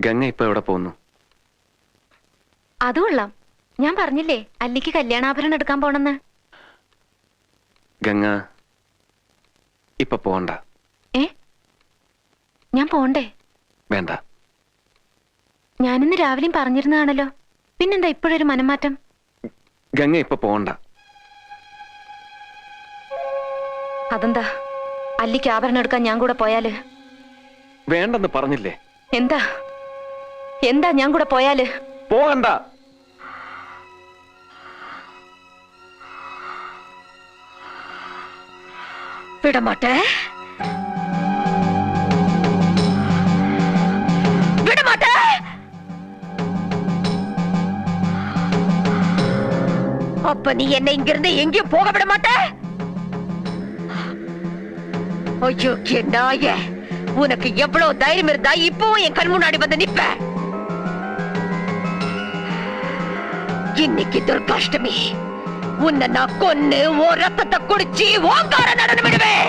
ഗംഗ ഇപ്പൊ എവിടെ പോകുന്നു? അത് കൊള്ളാം. ഞാൻ പറഞ്ഞില്ലേ അല്ലിക്ക് കല്യാണാഭരണം എടുക്കാൻ പോണെന്ന്. ഗംഗ ഇപ്പൊ പോണ്ട. ഞാൻ പോണ്ടേ? വേണ്ട. ഞാനിന്ന് രാവിലെയും പറഞ്ഞിരുന്നതാണല്ലോ, പിന്നെന്താ ഇപ്പോഴൊരു മനംമാറ്റം? ഗംഗ ഇപ്പൊ പോണ്ട. അതെന്താ? അല്ലിക്ക് ആഭരണം എടുക്കാൻ ഞാൻ കൂടെ പോയാല്? വേണ്ടെന്ന് പറഞ്ഞില്ലേ? എന്താ എന്താ ഞാൻ കൂടെ പോയാല്? പോകണ്ട. വിടമാട്ടെ, விடமாட்டே. அப்ப நீ என்ன இங்கிருந்து எங்கேயும் போக விட மாட்ட? ஐயோ நாய, உனக்கு எவ்வளவு தைரியம் இருந்தா இப்பவும் என் கண் முன்னாடி வந்து நிப்ப? இன்னைக்கு துர்காஷ்டமி, உன்னை நான் கொன்னு ஓ ரத்தத்தை குடிச்சு ஓங்கார நடனம் விடுவேன்.